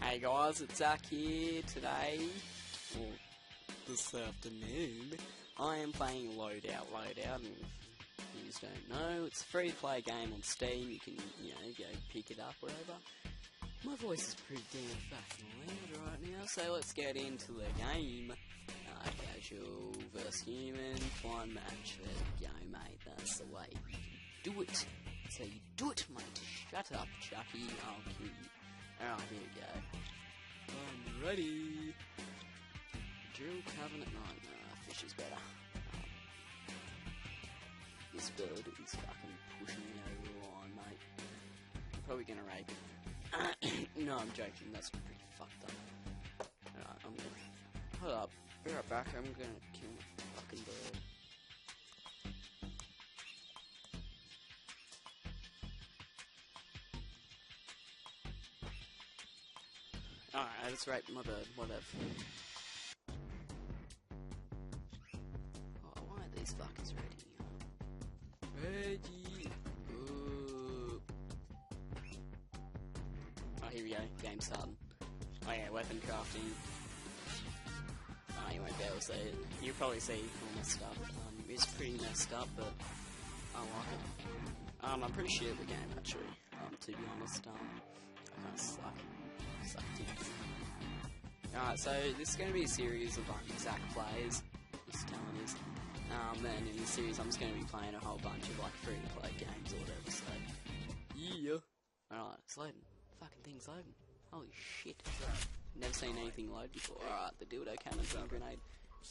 Hey guys, it's Zak here. Today, or this afternoon, I am playing Loadout, and if you just don't know, it's a free-to-play game on Steam. You can, go pick it up wherever. My voice is pretty damn fucking loud right now, so let's get into the game. Casual versus human, one match. There we go, mate. That's the way you do it. That's how you do it, mate. Shut up, Chucky. I'll kill you. Alright, here we go. I'm ready. Drill Covenant 9. Fish is better. This bird is fucking pushing me over the line, mate. I'm probably gonna rape it. No, I'm joking. That's pretty fucked up. Alright, I'm gonna... Hold up. Be right back. I'm gonna kill my fucking bird. Alright, let's rape my bird, whatever. Oh, why are these fuckers ready? Ready! Ooh. Oh, here we go, game starting. Oh yeah, weapon crafting. Oh, you won't be able to see it. You'll probably see all my stuff. It's pretty messed up, but I like it. I'm pretty shit at the game, actually. To be honest, I kinda suck. Alright, so this is going to be a series of Zak Plays, just telling us. And in this series I'm just going to be playing a whole bunch of free-to-play games or whatever, so... Yeah! Alright, it's loading. Fucking thing's loading. Holy shit. Never seen anything load before. Alright, the dildo cannon's on grenade.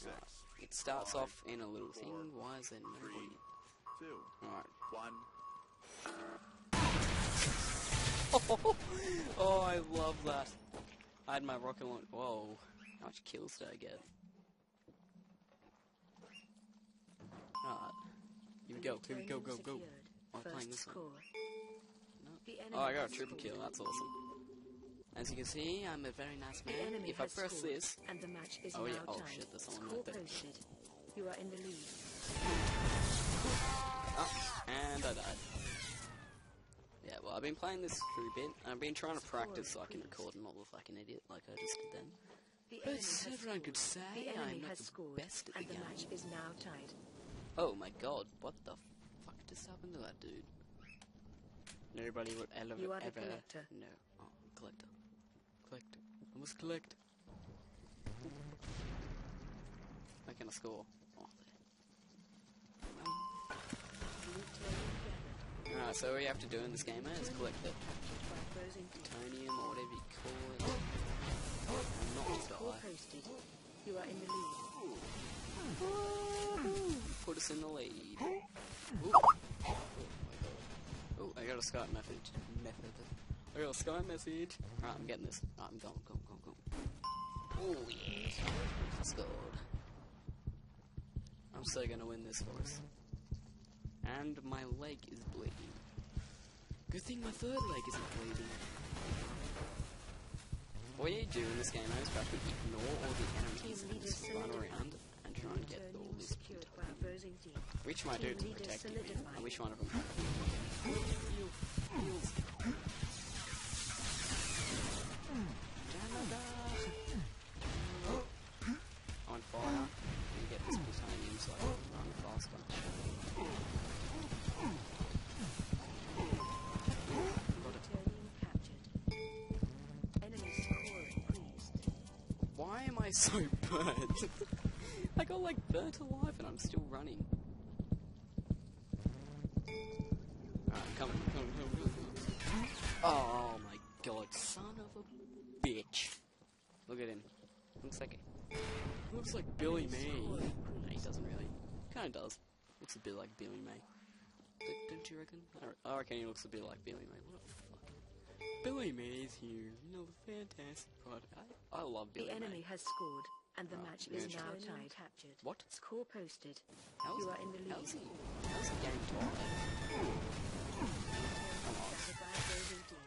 Right. It starts off in a little thing. Why is there nobody? Alright. 1. Oh, I love that. I had my rocket launch. Whoa. How much kills did I get? Alright. Here we go. Here we go, go. I'm playing this one. No. Oh, I got a triple kill. That's awesome. As you can see, I'm a very nice man. If I press this... And the match is oh yeah, oh shit, there's someone right there. You are in the lead. Oh, and I died. Yeah, well, I've been playing this for a bit, and I've been trying to practice so I can record and not look like an idiot like I just did then. But everyone could say I'm not the best at the game. The match is now tied. Oh my god, what the fuck just happened to that dude? Nobody would ever... You are the collector. No. Oh, collector. Collector. I must collect. How can I score? Oh, there. Alright, so what you have to do in this game is collect the plutonium or whatever you call it. And not die. You are in the lead. Put us in the lead. Oh, I got a Skype message. I got a Skype message. Alright, I'm getting this. Alright, I'm going. Oh yeah. I scored. I'm so gonna win this for us. And my leg is bleeding. Good thing my third leg isn't bleeding. What you do in this game is practically ignore all the enemies and just run around and try and get all this plutonium. Which might do to protect you. I wish one of them heals. I'm on fire. And get this plutonium so I can run faster. Why am I so burnt? I got burnt alive and I'm still running. Alright, come on. Oh my god, son of a bitch. Look at him. Looks like Billy May. No, he doesn't really. Kinda does. Looks a bit like Billy May. Don't you reckon? I reckon he looks a bit like Billy May. What the fuck? Billy May's here. The fantastic part. I love Billy May. The enemy has scored, and the match is now tied. Captured. What? Score posted. You are in the lead. How's the game tied?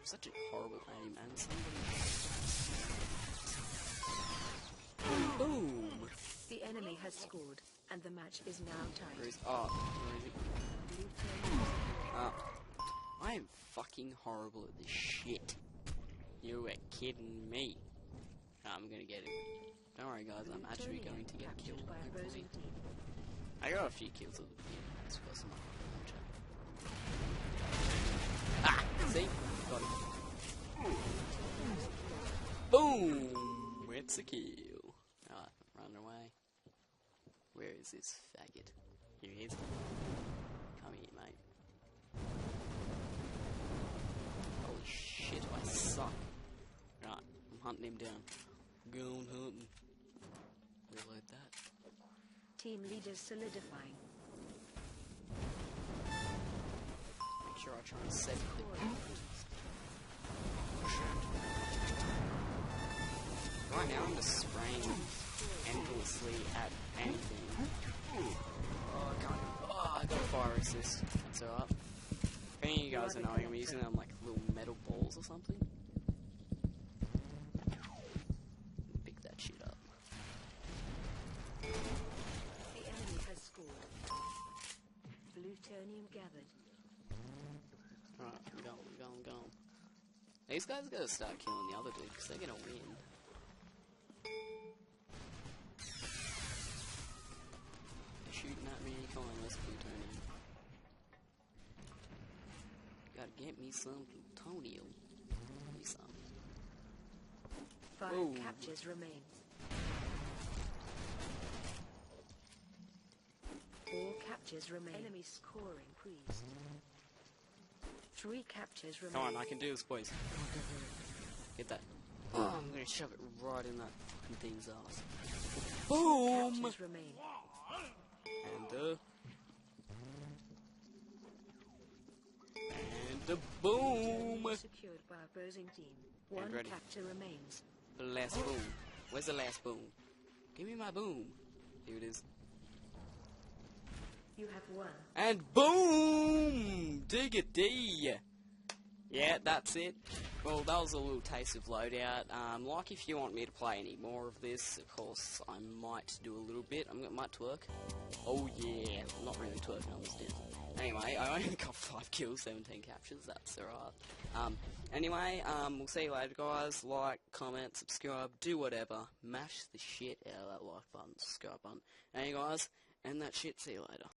Such a horrible aim, and somebody... Boom! The enemy has scored, and the match is now tied. Where is it? I am fucking horrible at this shit. You were kidding me. I'm gonna get him. Don't worry guys, I'm actually going to get a kill, hopefully. I got a few kills at the beginning, that's because of my launcher. Ah! See? Got him. Boom! It's a kill. Alright, run away. Where is this faggot? Here he is. Come here, mate. Holy shit, I suck. Right, I'm hunting him down. Going hunting. Reload that. Team leaders solidifying. Make sure I try and set it. Right now I'm just spraying endlessly at anything. Oh, I can't. Oh, I got a fire assist. That's alright. If any of you guys are knowing, I'm using them like little metal balls or something. Pick that shit up. The enemy has scored. Plutonium gathered. Alright, I'm going. These guys gotta start killing the other dude, because they're gonna win. They're shooting at me, come on, let's plutonium. Gotta get me some plutonium. Give me some. 5 Ooh. captures remain. 4 captures remain. Enemy score increased. 3 captures remain. Come on, I can do this, boys. Get that. Oh, I'm gonna shove it right in that fucking thing's ass. Boom! Captures remain. And boom! Secured by opposing team. 1 ready. capture remains. The last boom. Where's the last boom? Give me my boom. Here it is. You have won. And boom! Diggity! Yeah, that's it. Well, that was a little taste of Loadout. Like if you want me to play any more of this, of course, I might do a little bit. I might twerk. Oh yeah, I'm not really twerking on this dance. Anyway, I only got 5 kills, 17 captures, that's alright. Anyway, we'll see you later guys. Like, comment, subscribe, do whatever. Mash the shit out of that like button, subscribe button. Anyway guys, and that shit, see you later.